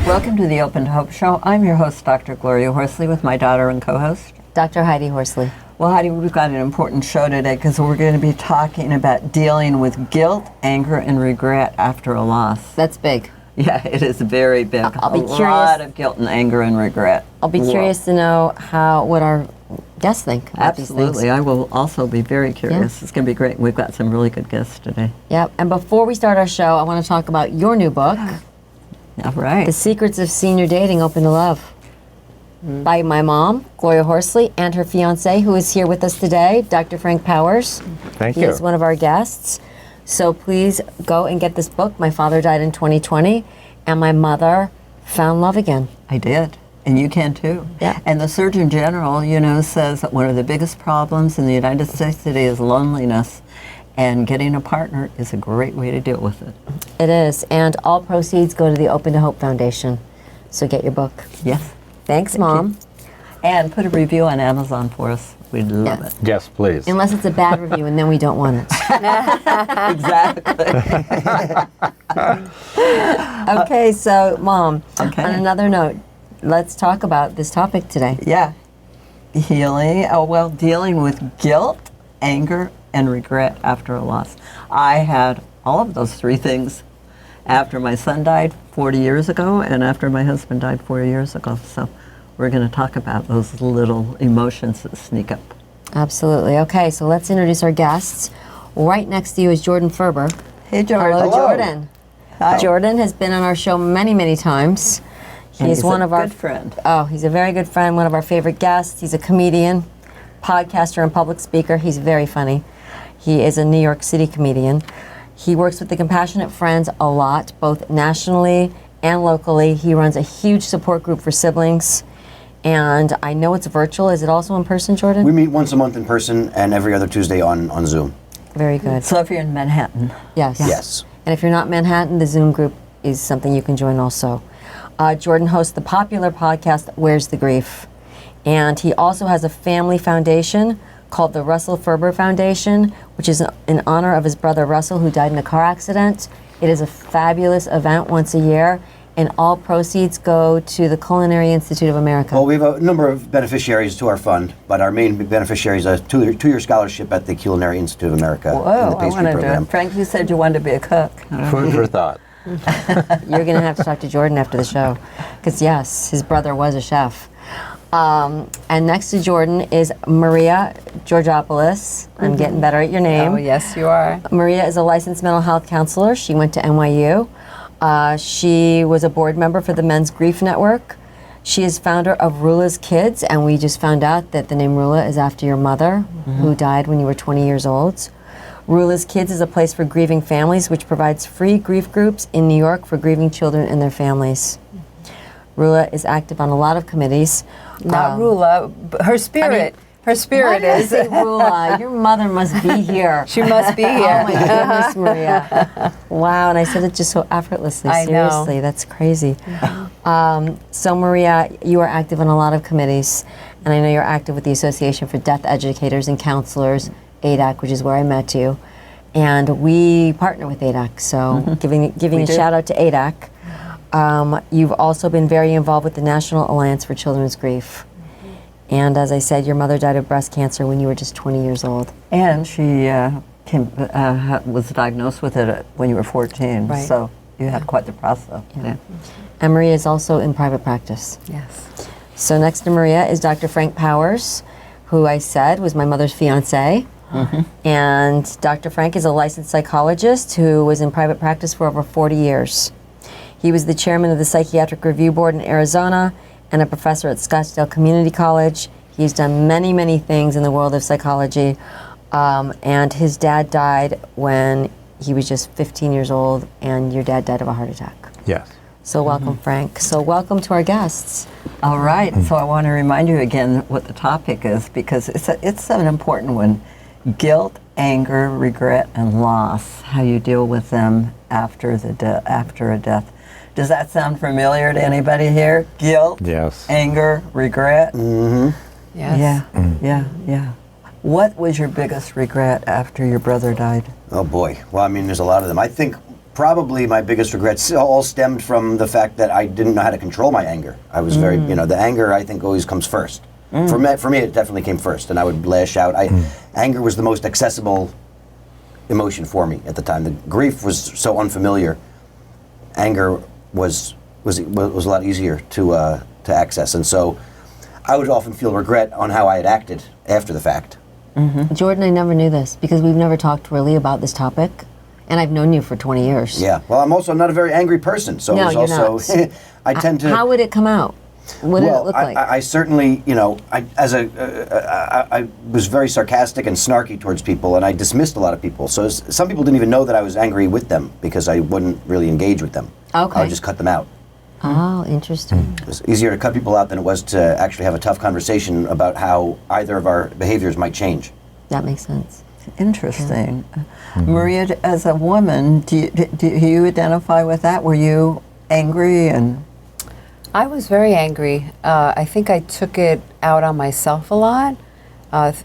Welcome to the Open to Hope Show. I'm your host, Dr. Gloria Horsley, with my daughter and co-host, Dr. Heidi Horsley. Well, Heidi, we've got an important show today because we're going to be talking about dealing with guilt, anger, and regret after a loss. That's big. Yeah, it is very big. I'll be curious. A lot of guilt and anger and regret. I'll be curious to know what our guests think about these things. Absolutely. I will also be very curious. It's going to be great. We've got some really good guests today. Yep. And before we start our show, I want to talk about your new book, All right. The Secrets of Senior Dating, Open to Love, by my mom, Gloria Horsley, and her fiance, who is here with us today, Dr. Frank Powers. Thank you. He is one of our guests. So please go and get this book. My father died in 2020, and my mother found love again. I did. And you can too. Yeah. And the Surgeon General, says that one of the biggest problems in the United States today is loneliness. And getting a partner is a great way to deal with it. It is. And all proceeds go to the Open to Hope Foundation. So get your book. Yes. Thanks, Mom. And put a review on Amazon for us. We'd love it. Yes, please. Unless it's a bad review, and then we don't want it. Exactly. Okay, so Mom, Okay. on another note, let's talk about this topic today. Yeah. Healing, dealing with guilt, anger, and regret after a loss. I had all of those three things after my son died 40 years ago and after my husband died 4 years ago. So we're going to talk about those little emotions that sneak up. Absolutely. Okay, so let's introduce our guests. Right next to you is Jordan Ferber. Hey, Jordan. Hello, Jordan. Hi. Jordan has been on our show many, many times. He's one of our good friend. Oh, he's a very good friend, one of our favorite guests. He's a comedian, podcaster, and public speaker. He's very funny. He is a New York City comedian. He works with the Compassionate Friends a lot, both nationally and locally. He runs a huge support group for siblings. And I know it's virtual. Is it also in person, Jordan? We meet once a month in person and every other Tuesday on Zoom. Very good. So if you're in Manhattan. Yes. Yes. And if you're not Manhattan, the Zoom group is something you can join also. Jordan hosts the popular podcast, Where's the Grief? And he also has a family foundation called the Russell Ferber Foundation, which is in honor of his brother Russell, who died in a car accident. It is a fabulous event once a year, and all proceeds go to the Culinary Institute of America. Well, we have a number of beneficiaries to our fund, but our main beneficiary is a two-year scholarship at the Culinary Institute of America in the Whoa, I pastry want to do program. it. Frank, you said you wanted to be a cook. Food for thought. You're going to have to talk to Jordan after the show, because yes, his brother was a chef. And next to Jordan is Maria Georgopoulos. I'm getting better at your name. Oh, yes, you are. Maria is a licensed mental health counselor. She went to NYU. She was a board member for the Men's Grief Network. She is founder of Rula's Kids, and we just found out that the name Rula is after your mother, who died when you were 20 years old. Rula's Kids is a place for grieving families, which provides free grief groups in New York for grieving children and their families. Rula is active on a lot of committees. Not Rula, but her spirit. Her spirit Why did I is. say Rula? Your mother must be here. She must be Oh here. my goodness, Maria. Wow, and I said it just so effortlessly. I know. Seriously, that's crazy. So Maria, you are active on a lot of committees, and I know you're active with the Association for Death Educators and Counselors, ADAC, which is where I met you. And we partner with ADAC, so giving a do. shout out to ADAC. You've also been very involved with the National Alliance for Children's Grief. And as I said, your mother died of breast cancer when you were just 20 years old. And she was diagnosed with it when you were 14. Right. So you had quite the process. Yeah. And Maria is also in private practice. Yes. So next to Maria is Dr. Frank Powers, who I said was my mother's fiance. And Dr. Frank is a licensed psychologist who was in private practice for over 40 years. He was the chairman of the Psychiatric Review Board in Arizona and a professor at Scottsdale Community College. He's done many, many things in the world of psychology. And his dad died when he was just 15 years old, and your dad died of a heart attack. Yes. So welcome, Frank. So welcome to our guests. All right. So I want to remind you again what the topic is, because it's an important one. Guilt, anger, regret, and loss. How you deal with them after a death. Does that sound familiar to anybody here? Guilt, Yes. anger, regret. Yes. Yeah. What was your biggest regret after your brother died? Oh boy. Well, I mean, there's a lot of them. I think probably my biggest regrets all stemmed from the fact that I didn't know how to control my anger. I was very, the anger I think always comes first. For me, it definitely came first, and I would lash out. Anger was the most accessible emotion for me at the time. The grief was so unfamiliar. Anger was a lot easier to access, and so I would often feel regret on how I had acted after the fact. Jordan, I never knew this because we've never talked really about this topic, and I've known you for 20 years. Yeah. Well, I'm also not a very angry person, so No, it was you're also not. I tend to. How would it come out? What did it look like? I certainly, I was very sarcastic and snarky towards people, and I dismissed a lot of people. So some people didn't even know that I was angry with them because I wouldn't really engage with them. Okay. I would just cut them out. Oh, interesting. It was easier to cut people out than it was to actually have a tough conversation about how either of our behaviors might change. That makes sense. Interesting. Maria, as a woman, do you identify with that? Were you angry and... I was very angry. I think I took it out on myself a lot.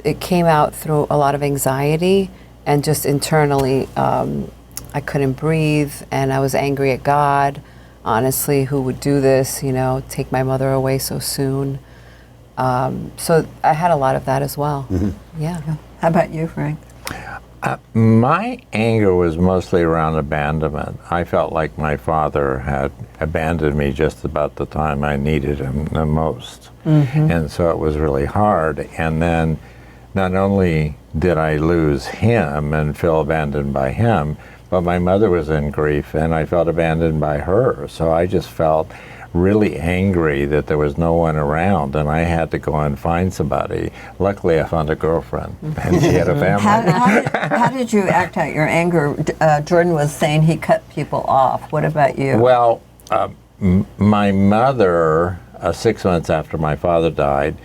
It came out through a lot of anxiety and just internally. I couldn't breathe, and I was angry at God. Honestly, who would do this? Take my mother away so soon. So I had a lot of that as well. Yeah. How about you, Frank? My anger was mostly around abandonment. I felt like my father had abandoned me just about the time I needed him the most. And so it was really hard. And then not only did I lose him and feel abandoned by him, but my mother was in grief and I felt abandoned by her. So I just felt really angry that there was no one around and I had to go and find somebody. Luckily I found a girlfriend and she had a family. How did you act out your anger? Jordan was saying he cut people off. What about you? Well, my mother, 6 months after my father died,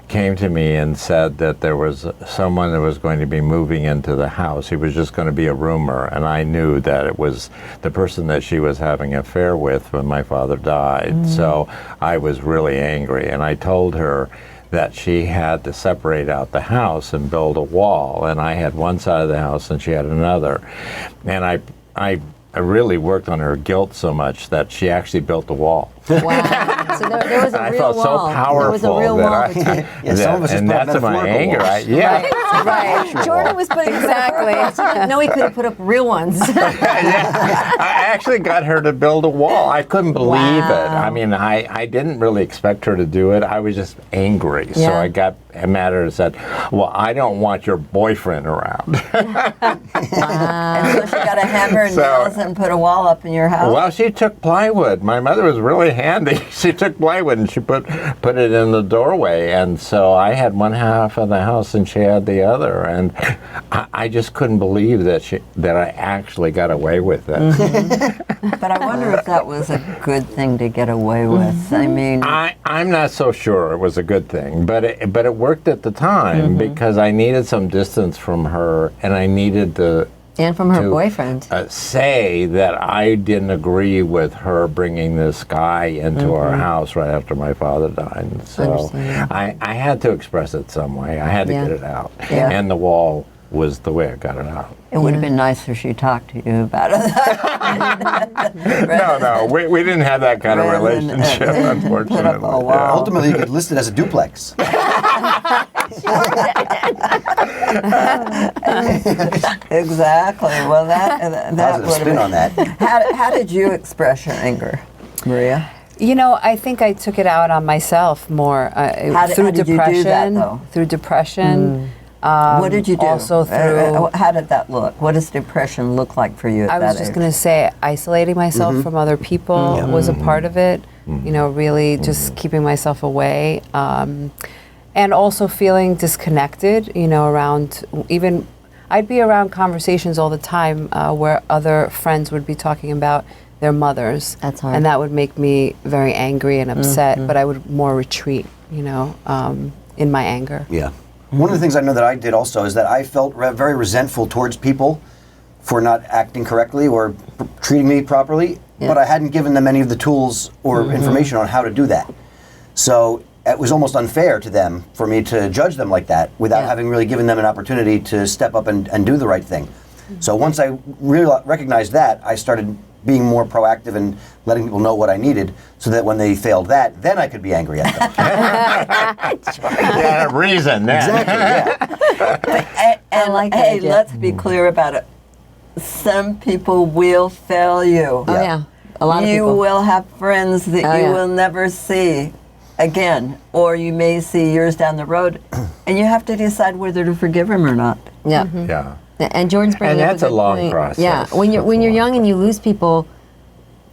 came to me and said that there was someone that was going to be moving into the house. He was just going to be a roomer, and I knew that it was the person that she was having an affair with when my father died. So I was really angry, and I told her that she had to separate out the house and build a wall, and I had one side of the house and she had another. And I really worked on her guilt so much that she actually built the wall. Wow. So there was a I real felt wall. so powerful There was a real that wall I, between. Yeah, some of us just and put up that's my metaphorical anger. walls. Right. Jordan was putting Exactly. No, he could have put up real ones. I actually got her to build a wall. I couldn't believe it. Wow. I mean, I didn't really expect her to do it. I was just angry. So Yeah. I got mad at her and said, well, I don't want your boyfriend around. And so she got a hammer and So- nails and put a wall up in your house? Well, she took plywood. My mother was really handy. She took plywood and she put it in the doorway. And so I had one half of the house and she had the other. And I just couldn't believe that I actually got away with it. But I wonder if that was a good thing to get away with. I mean, I'm not so sure it was a good thing, but it worked at the time because I needed some distance from her, and I needed And from her to, boyfriend. say that I didn't agree with her bringing this guy into our house right after my father died. And so Understandable. I had to express it some way. I had to Yeah. get it out, Yeah. and the wall was the way I got it out. it would have been nicer if she talked to you about it. No, we didn't have that kind of Rather than, relationship, put up a unfortunately. wall. Yeah. Ultimately, you could list it as a duplex. Exactly. Well, that Positive would spin on that. How did you express your anger, Maria? I think I took it out on myself more How through did you do depression. that, though? Through depression. What did you do? Also through. how did that look? What does depression look like for you at I that was just age? going to say, isolating myself from other people was a part of it. Really just keeping myself away, and also feeling disconnected. Around even. I'd be around conversations all the time where other friends would be talking about their mothers. That's hard. And that would make me very angry and upset, but I would more retreat, in my anger. Yeah. One of the things I know that I did also is that I felt very resentful towards people for not acting correctly or treating me properly, but I hadn't given them any of the tools or information on how to do that. So it was almost unfair to them for me to judge them like that without having really given them an opportunity to step up and do the right thing. So once I recognized that, I started being more proactive and letting people know what I needed, so that when they failed that, then I could be angry at them. Yeah, reason. Then. Exactly. Yeah. And like that hey, idea. let's be clear about it. Some people will fail you. Oh yeah, a lot of You people. will have friends that Oh, you yeah. will never see again, or you may see years down the road, and you have to decide whether to forgive them or not. Yeah. Yeah. And Jordan's bringing And up that's a a good long point. process. Yeah, when you're young and you lose people,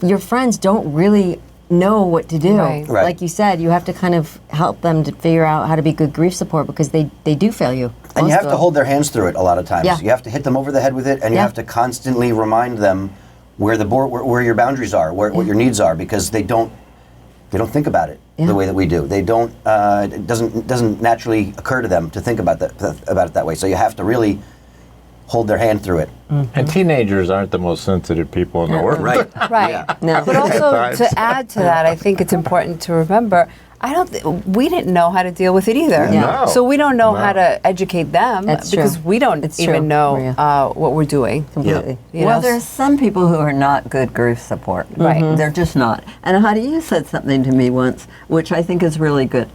your friends don't really know what to do. Right. Right. Like you said, you have to kind of help them to figure out how to be good grief support because they do fail you. And you Most have of to them. hold their hands through it a lot of times. Yeah. You have to hit them over the head with it, and you Yeah. have to constantly remind them where where your boundaries are, what your needs are, because they don't think about it Yeah. the way that we do. They don't. It doesn't naturally occur to them to think about it that way. So you have to really hold their hand through it. And teenagers aren't the most sensitive people in the world. Right. Right. No. But also Times. to add to that, I think it's important to remember. We didn't know how to deal with it either. Yeah. No. So we don't know No. how to educate them That's because true. we don't It's even true, know Maria. what we're doing. Completely. You Well, know? there's some people who are not good grief support. Right. Mhm. They're just not. And Heidi, you said something to me once, which I think is really good.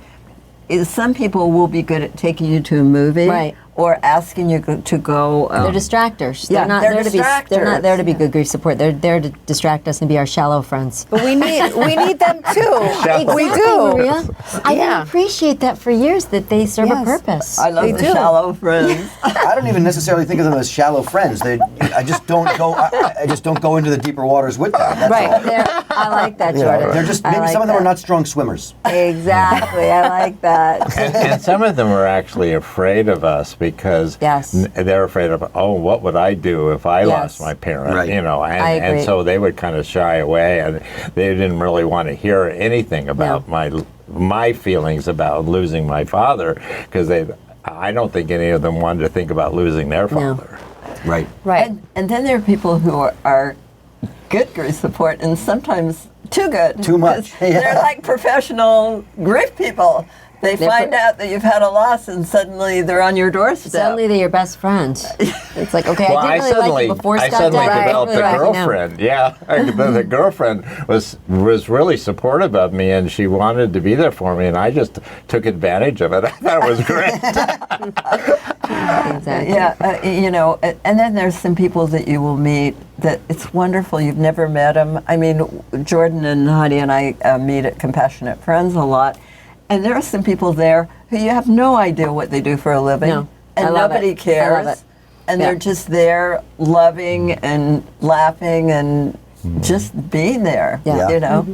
Is some people will be good at taking you to a movie, Right. or asking you to go. They're distractors. Yeah, they're not they're there to be. They're not distractors. there to be good grief support. They're there to distract us and be our shallow friends. But we need them too. We Exactly, do. Maria. I Yeah. didn't appreciate that for years that they serve a Yes. purpose. I love They the do. shallow friends. I don't even necessarily think of them as shallow friends. I just don't go. I just don't go into the deeper waters with them. That's Right. all. I like that, You know, Jordan. they're just I maybe like some of them are that. not strong swimmers. Exactly. I like that. And some of them are actually afraid of us because Yes. they're afraid of, oh, what would I do if I Yes. lost my parent? Right. You know, I and agree. so they would kind of shy away, and they didn't really want to hear anything about my feelings about losing my father because I don't think any of them wanted to think about losing their No. father. Right. Right. And then there are people who are good grief support, and sometimes too good. Too much. 'Cause They're like professional grief people. They They find put- out that you've had a loss, and suddenly they're on your doorstep. Suddenly they're your best friend. It's like, okay, Well, I didn't really like you before I Scott suddenly died. I developed really a like you now. girlfriend. Yeah, the girlfriend was really supportive of me, and she wanted to be there for me, and I just took advantage of it. I thought it was great. Exactly. Yeah, and then there's some people that you will meet that it's wonderful. You've never met them. I mean, Jordan and Heidi and I meet at Compassionate Friends a lot, and there are some people there who you have no idea what they do for a living, No, and I love nobody it. I cares, love it. and Yeah. they're just there, loving and laughing and just being there. Yeah. You know.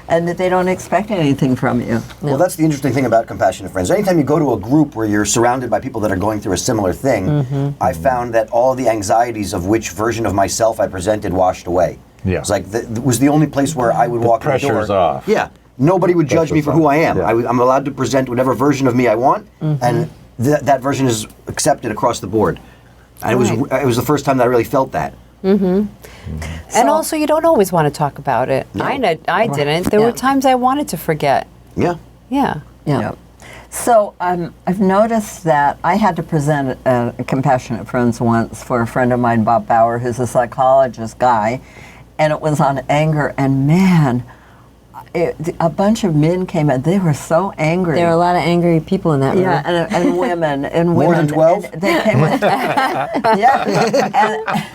And that they don't expect anything from you. Well, that's the interesting thing about Compassionate Friends. Anytime you go to a group where you're surrounded by people that are going through a similar thing, I found that all the anxieties of which version of myself I presented washed away. Yeah. It's like it was the only place where I would walk in the door. pressure's off. Yeah. Nobody would judge me Pressure's for who off. I am. Yeah. I'm allowed to present whatever version of me I want, and that version is accepted across the board. And it was the first time that I really felt that. And also, you don't always want to talk about it. No. I didn't. There were Yeah. times I wanted to forget. Yeah. Yeah. Yeah. Yep. So I've noticed that I had to present a Compassionate Friends once for a friend of mine, Bob Bauer, who's a psychologist guy, and it was on anger. And man, a bunch of men came in. They were so angry. There are a lot of angry people in that room. Yeah, and women and More women. than 12? And they came with, yeah,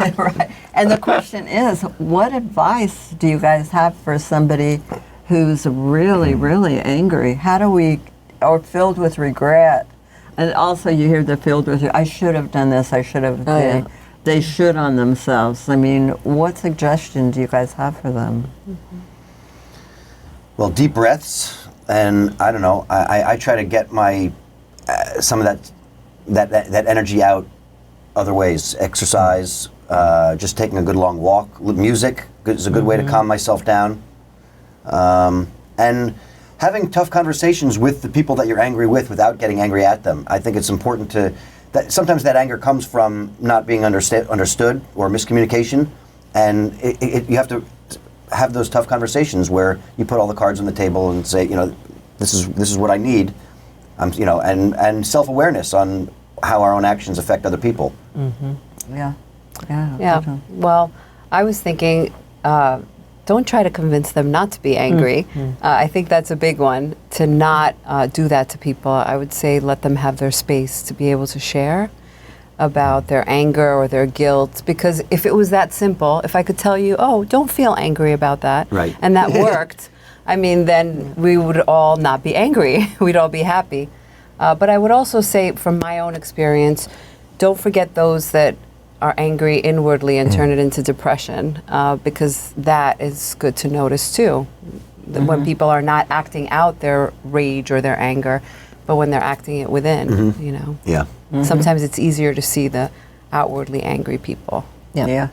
and, right. And the question is, what advice do you guys have for somebody who's really, really angry? How do we, or filled with regret? And also, you hear the filled with, I should have done this. I should have. Oh, yeah. They should on themselves. I mean, what suggestion do you guys have for them? Well, deep breaths, and I don't know. I try to get my some of that energy out other ways. Exercise, just taking a good long walk. Music is a good way to calm myself down, and having tough conversations with the people that you're angry with without getting angry at them. I think it's important to. That sometimes that anger comes from not being understood or miscommunication, and you have to have those tough conversations where you put all the cards on the table and say, this is what I need, and self-awareness on how our own actions affect other people. Yeah. Yeah. Yeah. Well, I was thinking don't try to convince them not to be angry. I think that's a big one, to not do that to people. I would say let them have their space to be able to share about their anger or their guilt, because if it was that simple, if I could tell you, oh, don't feel angry about that, Right. and that worked, I mean, then we would all not be angry. We'd all be happy. But I would also say, from my own experience, don't forget those that are angry inwardly and turn it into depression, because that is good to notice too. When people are not acting out their rage or their anger, but when they're acting it within, you know. Yeah. Sometimes it's easier to see the outwardly angry people. Yeah.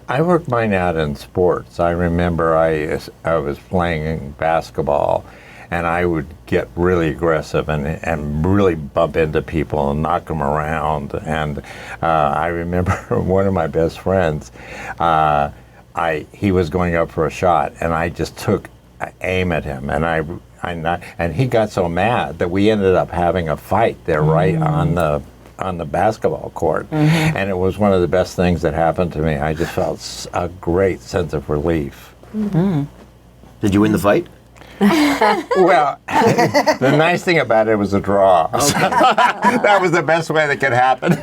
I worked mine out in sports. I remember I was playing basketball, and I would get really aggressive and really bump into people and knock them around. And I remember one of my best friends, he was going up for a shot, and I just took aim at him, and he got so mad that we ended up having a fight there right on the basketball court. And it was one of the best things that happened to me. I just felt a great sense of relief. Did you win the fight? Well, the nice thing about it was a draw. So that was the best way that could happen.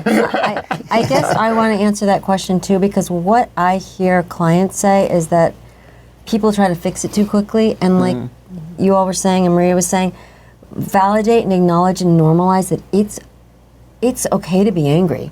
I guess I want to answer that question too, because what I hear clients say is that people try to fix it too quickly, and like you all were saying and Maria was saying, validate and acknowledge and normalize that it's okay to be angry,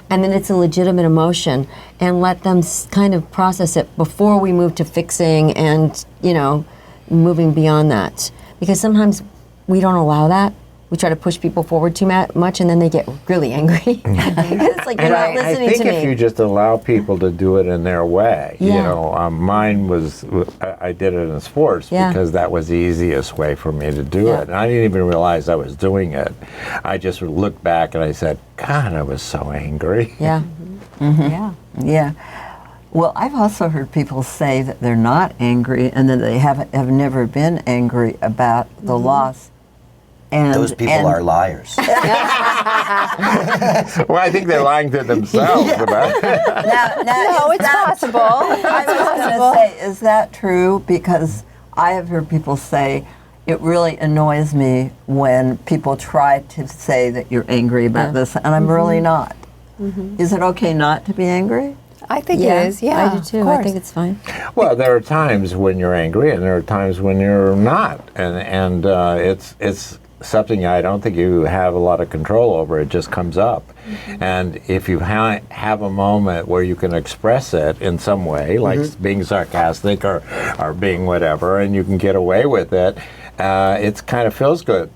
and then it's a legitimate emotion, and let them kind of process it before we move to fixing and, you know, moving beyond that. Because sometimes we don't allow that. We try to push people forward too much, and then they get really angry. It's like, you're not I listening think to me. if you just allow people to do it in their way, you Yeah. know, mine was, I did it in sports Yeah. because that was the easiest way for me to do Yeah. it. And I didn't even realize I was doing it. I just looked back and I said, God, I was so angry. Yeah. Yeah. Yeah. Well, I've also heard people say that they're not angry and that they have never been angry about the loss. And Those people are liars. Well, I think they're lying to themselves about it. No, it's possible. I was going to say, is that true? Because I have heard people say, it really annoys me when people try to say that you're angry about this, and I'm really not. Is it okay not to be angry? I think it is, yeah. I do too. of I course. think it's fine. Well, there are times when you're angry, and there are times when you're not, and it's something I don't think you have a lot of control over. It just comes up, and if you have a moment where you can express it in some way, like being sarcastic or being whatever, and you can get away with it, it kind of feels good,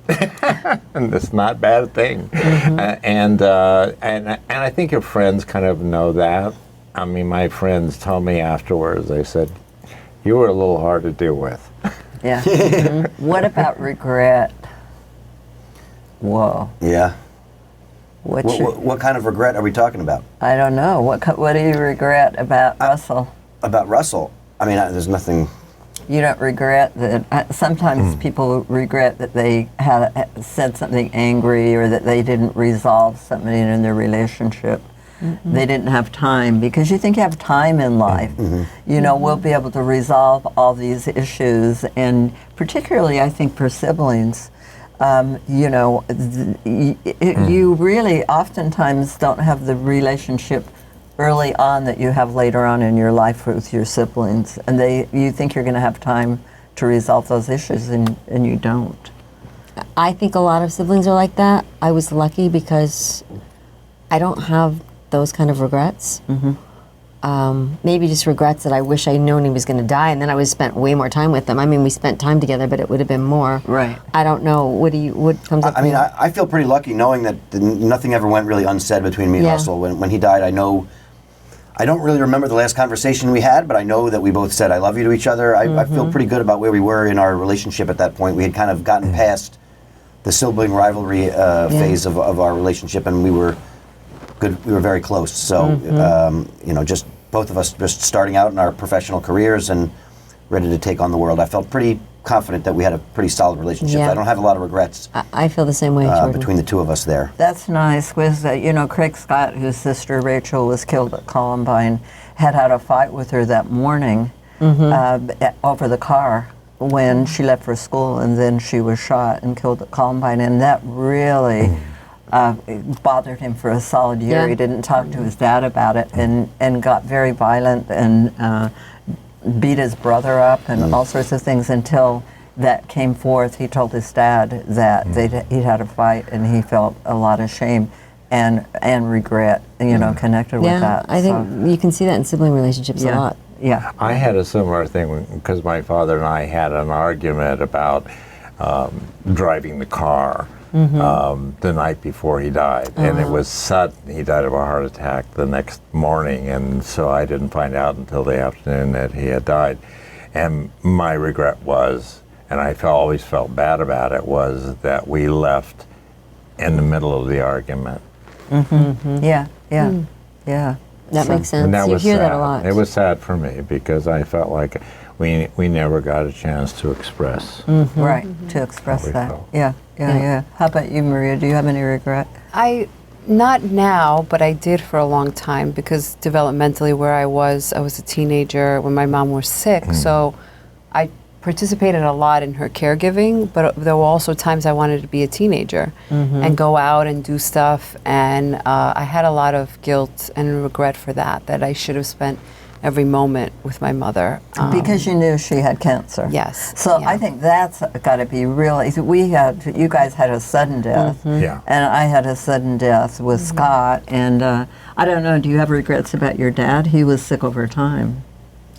and it's not a bad thing. And I think your friends kind of know that. I mean, my friends told me afterwards, they said, you were a little hard to deal with. Yeah. What about regret? Whoa. Yeah. What's your, What kind of regret are we talking about? I don't know. What do you regret about Russell? About Russell? I mean, there's nothing. You don't regret that? Sometimes people regret that they had said something angry or that they didn't resolve something in their relationship. They didn't have time, because you think you have time in life. You know, we'll be able to resolve all these issues, and particularly I think for siblings, you know, you really oftentimes don't have the relationship early on that you have later on in your life with your siblings, and you think you're going to have time to resolve those issues, and you don't. I think a lot of siblings are like that. I was lucky because I don't have those kind of regrets. Maybe just regrets that I wish I'd known he was going to die, and then I would have spent way more time with him. I mean, we spent time together, but it would have been more. Right. I don't know. What comes up? I mean, I feel pretty lucky knowing that nothing ever went really unsaid between me and Yeah. Russell. When he died, I don't really remember the last conversation we had, but I know that we both said I love you to each other. I feel pretty good about where we were in our relationship at that point. We had kind of gotten past the sibling rivalry phase of our relationship, and we were good. We were very close. So, you know, just both of us just starting out in our professional careers, and ready to take on the world. I felt pretty confident that we had a pretty solid relationship. Yeah. I don't have a lot of regrets I feel the same way, Jordan. between the two of us there. That's nice. Was Craig Scott, whose sister Rachel was killed at Columbine, had a fight with her that morning over the car when she left for school, and then she was shot and killed at Columbine, and that really it bothered him for a solid year. Yeah. He didn't talk to his dad about it, and got very violent and beat his brother up and all sorts of things until that came forth. He told his dad that he'd had a fight, and he felt a lot of shame and regret, connected with that. I think you can see that in sibling relationships a lot. Yeah. I had a similar thing because my father and I had an argument about driving the car the night before he died. And it was sudden. He died of a heart attack the next morning, and so I didn't find out until the afternoon that he had died. And my regret was, and I always felt bad about it, was that we left in the middle of the argument. Yeah. Yeah. That makes sense. And that You was hear sad. that a lot. It was sad for me because I felt like we never got a chance to express. Right. To express How we that. felt. Yeah. How about you, Maria? Do you have any regret? Not now, but I did for a long time because developmentally where I was a teenager when my mom was sick. So I participated a lot in her caregiving, but there were also times I wanted to be a teenager and go out and do stuff. And I had a lot of guilt and regret for that I should have spent every moment with my mother. Because you knew she had cancer. Yes. So yeah. I think that's got to be really. You guys had a sudden death. Yeah. And I had a sudden death with Scott. And I don't know, do you have regrets about your dad? He was sick over time,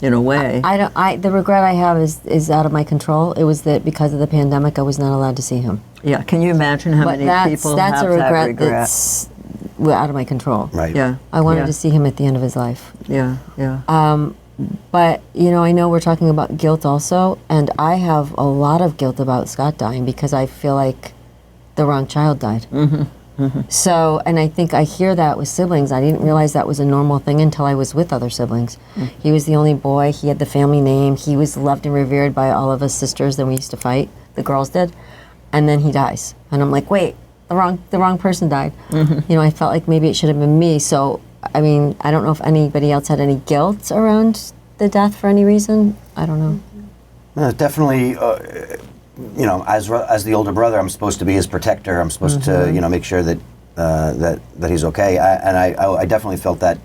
in a way. The regret I have is out of my control. It was that because of the pandemic, I was not allowed to see him. Yeah. Can you imagine how But many people that's have a that regret regret? that's out of my control. Right. Yeah. I wanted yeah. to see him at the end of his life. Yeah. But, I know we're talking about guilt also, and I have a lot of guilt about Scott dying because I feel like the wrong child died. So, and I think I hear that with siblings. I didn't realize that was a normal thing until I was with other siblings. He was the only boy, he had the family name, he was loved and revered by all of us sisters, then we used to fight, the girls did, and then he dies. And I'm like, wait, the wrong person died. I felt like maybe it should have been me. So, I mean, I don't know if anybody else had any guilt around the death for any reason. I don't know. Definitely, as the older brother, I'm supposed to be his protector. I'm supposed to, make sure that that he's okay. I definitely felt that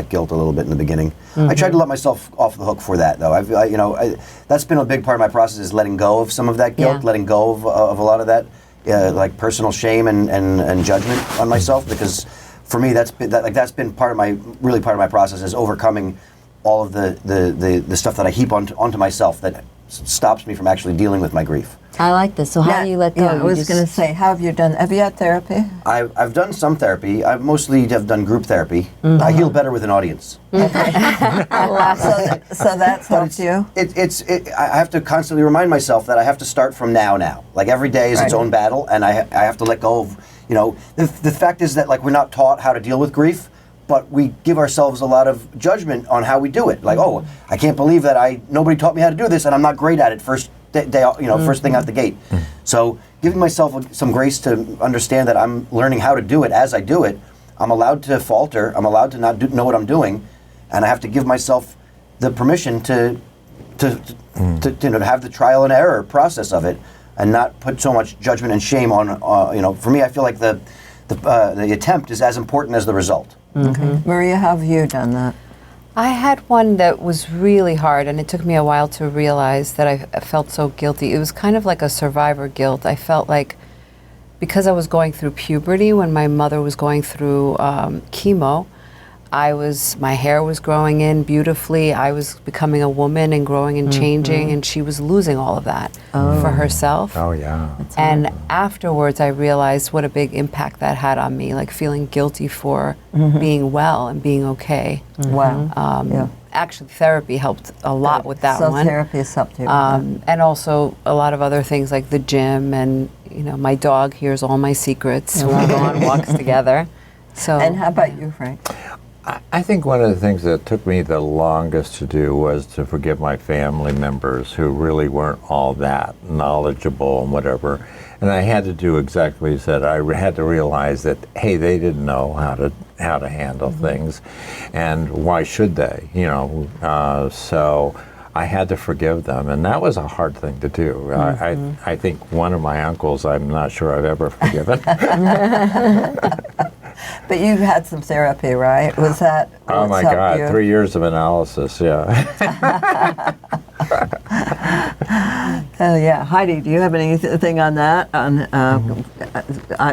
guilt a little bit in the beginning. I tried to let myself off the hook for that, though. That's been a big part of my process is letting go of some of that guilt, Yeah. letting go of a lot of that, like personal shame and judgment on myself. Because for me, that's been part of my process is overcoming all of the stuff that I heap onto myself that stops me from actually dealing with my grief. I like this. So how do you let go? Yeah, I You was just- going to say, have you had therapy? I've done some therapy. I mostly have done group therapy. I heal better with an audience. So that's helped you? I have to constantly remind myself that I have to start from now. Like every day is its Right. own battle, and I have to let go of, the fact is that like we're not taught how to deal with grief, but we give ourselves a lot of judgment on how we do it. Like, oh, I can't believe that nobody taught me how to do this, and I'm not great at it first first thing out the gate. So giving myself some grace to understand that I'm learning how to do it as I do it. I'm allowed to falter. I'm allowed to not know what I'm doing, and I have to give myself the permission to have the trial and error process of it, and not put so much judgment and shame on. For me, I feel like the attempt is as important as the result. Okay. Maria, how have you done that? I had one that was really hard, and it took me a while to realize that I felt so guilty. It was kind of like a survivor guilt. I felt like because I was going through puberty when my mother was going through chemo, my hair was growing in beautifully. I was becoming a woman and growing and changing, and she was losing all of that for herself. Oh, yeah. And afterwards, I realized what a big impact that had on me, like feeling guilty for being well and being okay. Wow. Yeah. Actually, therapy helped a lot with that so one. therapy has helped you. And also a lot of other things like the gym, and my dog hears all my secrets when we go on walks together. So and how about you, Frank? I think one of the things that took me the longest to do was to forgive my family members who really weren't all that knowledgeable and whatever. And I had to do exactly what you said. I had to realize that, hey, they didn't know how to handle things, and why should they? So I had to forgive them, and that was a hard thing to do. I think one of my uncles, I'm not sure I've ever forgiven. But you had some therapy, right? Was that? Oh my what's helped God, you? 3 years of analysis, yeah. Yeah, Heidi, do you have anything on that? On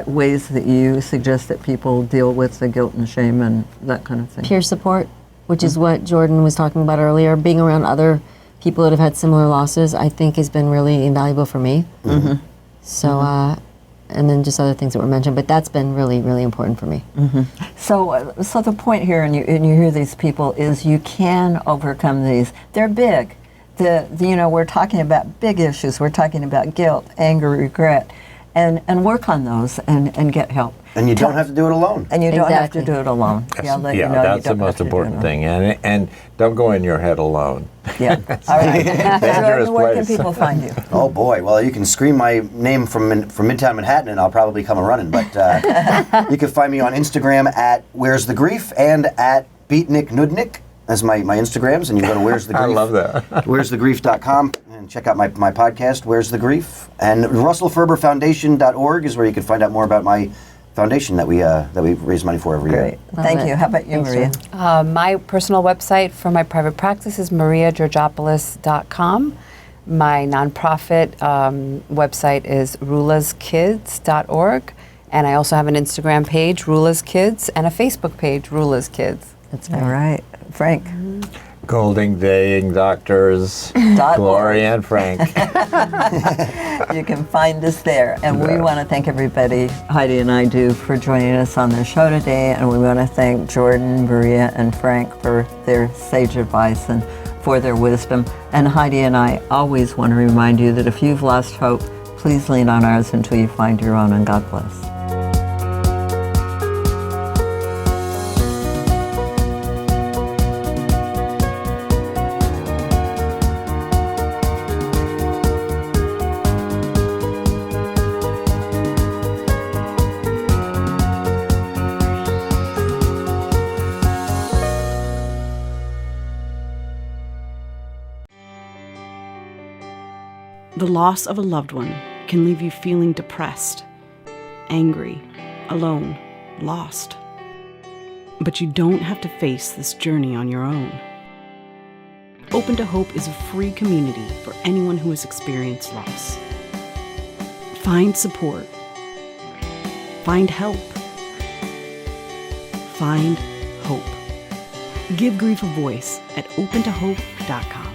ways that you suggest that people deal with the guilt and shame and that kind of thing? Peer support, which is what Jordan was talking about earlier. Being around other people that have had similar losses, I think, has been really invaluable for me. So, and then just other things that were mentioned, but that's been really, really important for me. So the point here, and you hear these people, is you can overcome these. They're big. We're talking about big issues. We're talking about guilt, anger, regret, and work on those and get help. And you don't have to do it alone. And you don't have to Exactly. do it alone. Yeah, Let you know you that's the don't have most to do it important alone. thing. And don't go in your head alone. Yeah. All right. Dangerous Jordan, where can place. people find you? Oh boy! Well, you can scream my name from Midtown Manhattan, and I'll probably come a running. But you can find me on Instagram at Where's the Grief and at Beatnik Nudnik. That's my Instagrams, and you can go to Where's the Grief. I love that. where'sthegrief.com and check out my podcast, Where's the Grief. And RussellFerberFoundation.org is where you can find out more about my foundation that we raise money for every Great. year. Thank it. you. How about you, Thanks, Maria? Jordan. My personal website for my private practice is mariageorgopoulos.com. My nonprofit website is rulaskids.org. And I also have an Instagram page, Rula's Kids, and a Facebook page, Rula's Kids. That's All right. right. Frank. Golding Daying Doctors, Gloria and Frank. You can find us there. And we want to thank everybody, Heidi and I do, for joining us on the show today. And we want to thank Jordan, Maria, and Frank for their sage advice and for their wisdom. And Heidi and I always want to remind you that if you've lost hope, please lean on ours until you find your own, and God bless. The loss of a loved one can leave you feeling depressed, angry, alone, lost. But you don't have to face this journey on your own. Open to Hope is a free community for anyone who has experienced loss. Find support. Find help. Find hope. Give grief a voice at opentohope.com.